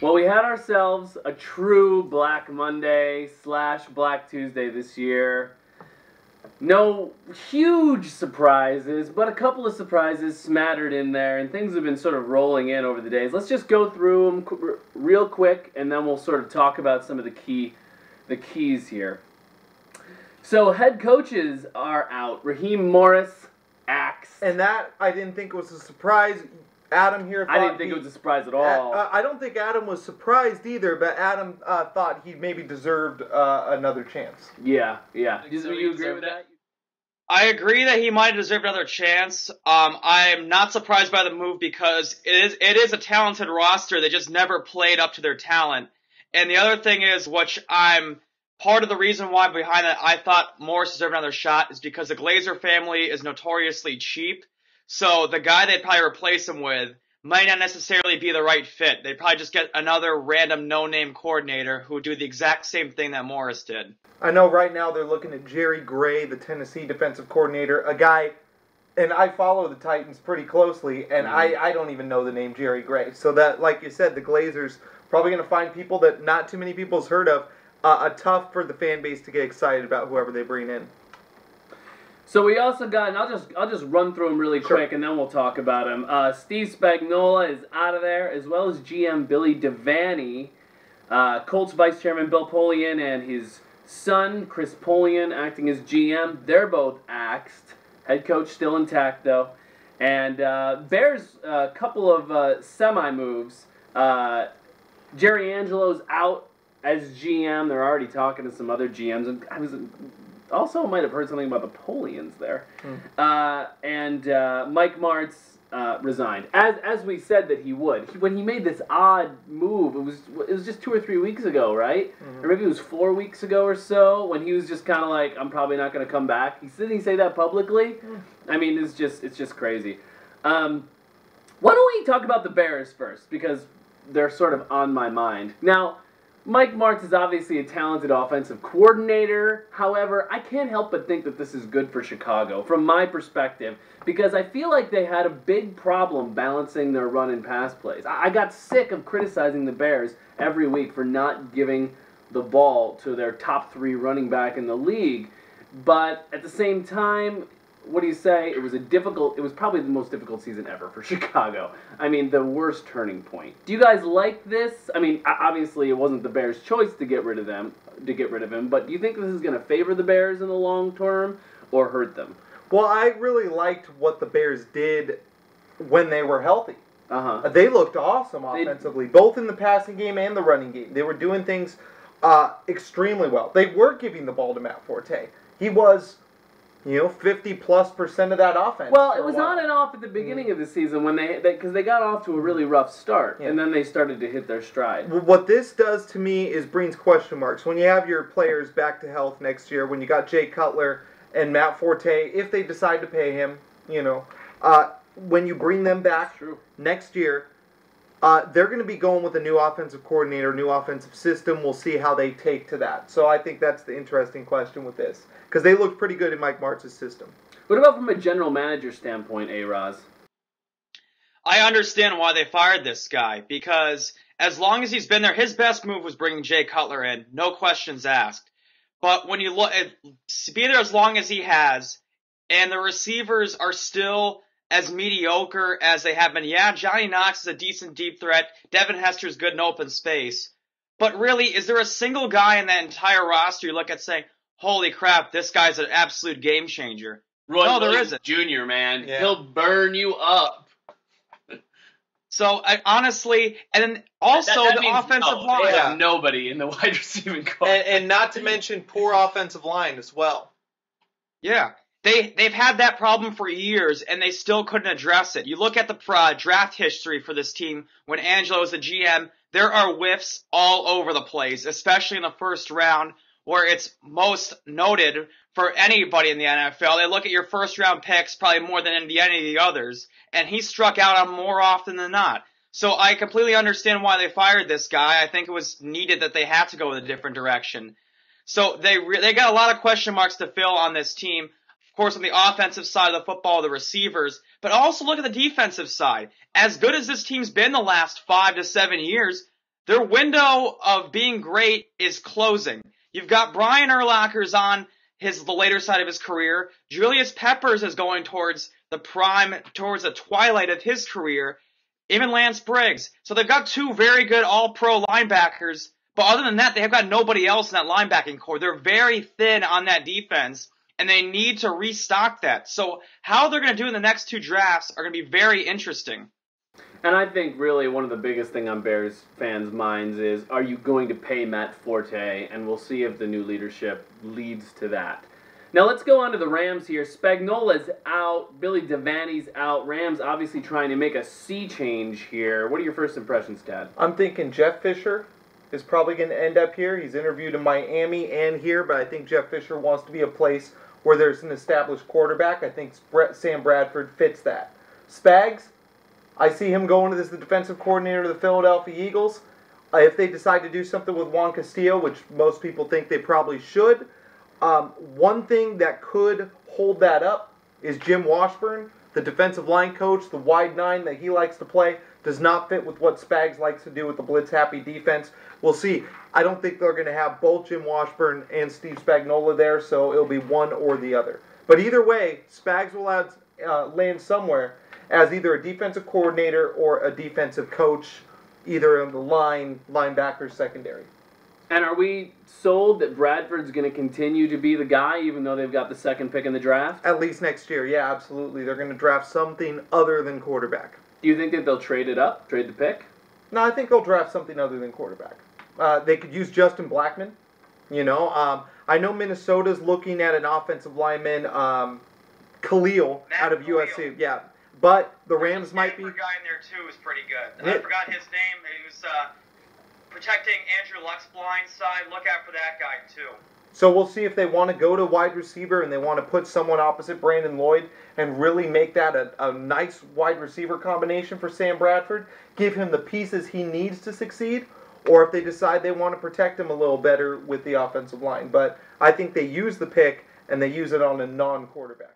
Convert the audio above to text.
Well, we had ourselves a true Black Monday / Black Tuesday this year. No huge surprises, but a couple of surprises smattered in there, and things have been sort of rolling in over the days. Let's just go through them real quick, and then we'll sort of talk about some of the keys here. So head coaches are out. Raheem Morris axed. And that, I didn't think was a surprise. Adam here thought I didn't think it was a surprise at all. I don't think Adam was surprised either, but Adam thought he maybe deserved another chance. Yeah. Do So you agree with that? I agree that he might deserve another chance. I'm not surprised by the move because it is a talented roster. They just never played up to their talent. And the other thing is, which I'm part of the reason why behind that I thought Morris deserved another shot is because the Glazer family is notoriously cheap. So the guy they'd probably replace him with might not necessarily be the right fit. They'd probably just get another random no-name coordinator who would do the exact same thing that Morris did. I know right now they're looking at Jerry Gray, the Tennessee defensive coordinator, a guy, and I follow the Titans pretty closely, and I don't even know the name Jerry Gray. So that, like you said, the Glazers probably going to find people that not too many people's heard of. Tough for the fan base to get excited about whoever they bring in. So we also got, and I'll just run through them really quick, and then we'll talk about them. Steve Spagnuolo is out of there, as well as GM Billy Devaney, Colts Vice Chairman Bill Polian, and his son Chris Polian acting as GM. They're both axed. Head coach still intact though, and Bears a couple of semi moves. Jerry Angelo's out as GM. They're already talking to some other GMs, and I was. Also might have heard something about the Polians there. And Mike Martz resigned. As we said that he would. When he made this odd move, it was just 2 or 3 weeks ago, right? Or maybe it was 4 weeks ago or so, when he was just kind of like, I'm probably not going to come back. Didn't he say that publicly? I mean, it's just crazy. Why don't we talk about the Bears first? Because they're sort of on my mind. Now, Mike Martz is obviously a talented offensive coordinator. However, I can't help but think that this is good for Chicago, from my perspective, because I feel like they had a big problem balancing their run and pass plays. I got sick of criticizing the Bears every week for not giving the ball to their top 3 running back in the league. But at the same time, what do you say? It was probably the most difficult season ever for Chicago. I mean, the worst turning point. Do you guys like this? I mean, obviously it wasn't the Bears' choice to get rid of him, but do you think this is going to favor the Bears in the long term or hurt them? Well, I really liked what the Bears did when they were healthy. They looked awesome offensively, both in the passing game and the running game. They were doing things extremely well. They were giving the ball to Matt Forte. He was 50+% of that offense. Well, it was on and off at the beginning of the season because they got off to a really rough start, and then they started to hit their stride. What this does to me is brings question marks. When you have your players back to health next year, when you got Jay Cutler and Matt Forte, if they decide to pay him, when you bring them back next year, they're going to be going with a new offensive coordinator, new offensive system. We'll see how they take to that. So I think that's the interesting question with this. Because they looked pretty good in Mike Martz's system. What about from a general manager standpoint, A-Roz? I understand why they fired this guy, because as long as he's been there, his best move was bringing Jay Cutler in, no questions asked. But when you look at be there as long as he has, and the receivers are still as mediocre as they have been. Yeah, Johnny Knox is a decent deep threat. Devin Hester's good in open space. But really, is there a single guy in that entire roster you look at saying, holy crap, this guy's an absolute game changer? No, there isn't. Jr., man. Yeah. He'll burn you up. So, honestly, and then also the offensive line. They have nobody in the wide receiving core. And not to mention poor offensive line as well. Yeah. They've had that problem for years, and they still couldn't address it. You look at the draft history for this team when Angelo was the GM, there are whiffs all over the place, especially in the first round, where it's most noted for anybody in the NFL. They look at your first-round picks probably more than any of the others, and he struck out on more often than not. So I completely understand why they fired this guy. I think it was needed that they had to go in a different direction. So they got a lot of question marks to fill on this team. Of course, on the offensive side of the football, the receivers, but also look at the defensive side. As good as this team's been the last 5 to 7 years, Their window of being great is closing. You've got Brian Urlacher's on the later side of his career. Julius Peppers is going towards the twilight of his career. Even Lance Briggs. So they've got two very good all-pro linebackers. But other than that, they have got nobody else in that linebacking core. They're very thin on that defense, and they need to restock that. So how they're going to do in the next two drafts are going to be very interesting. And I think really one of the biggest thing on Bears fans' minds is, are you going to pay Matt Forte? And we'll see if the new leadership leads to that. Now let's go on to the Rams here. Spagnola's out. Billy Devaney's out. Rams obviously trying to make a sea change here. What are your first impressions, Tad? I'm thinking Jeff Fisher is probably going to end up here. He's interviewed in Miami and here, but I think Jeff Fisher wants to be a place where there's an established quarterback. I think Sam Bradford fits that. Spags, I see him going as the defensive coordinator of the Philadelphia Eagles. If they decide to do something with Juan Castillo, which most people think they probably should, one thing that could hold that up is Jim Washburn, the defensive line coach. The wide nine that he likes to play does not fit with what Spags likes to do with the blitz-happy defense. We'll see. I don't think they're going to have both Jim Washburn and Steve Spagnuolo there, so it'll be one or the other. But either way, Spags will land somewhere as either a defensive coordinator or a defensive coach, either on the linebacker, secondary. And are we sold that Bradford's going to continue to be the guy, even though they've got the second pick in the draft? At least next year, yeah, absolutely. They're going to draft something other than quarterback. Do you think that they'll trade it up, trade the pick? No, I think they'll draft something other than quarterback. They could use Justin Blackman. You know, I know Minnesota's looking at an offensive lineman, Khalil, out of USC. Yeah. But the Rams might be. The guy in there too is pretty good. I forgot his name. He was protecting Andrew Luck's blind side. Look out for that guy too. So we'll see if they want to go to wide receiver and they want to put someone opposite Brandon Lloyd and really make that a nice wide receiver combination for Sam Bradford. Give him the pieces he needs to succeed. Or if they decide they want to protect him a little better with the offensive line. But I think they use the pick and they use it on a non-quarterback.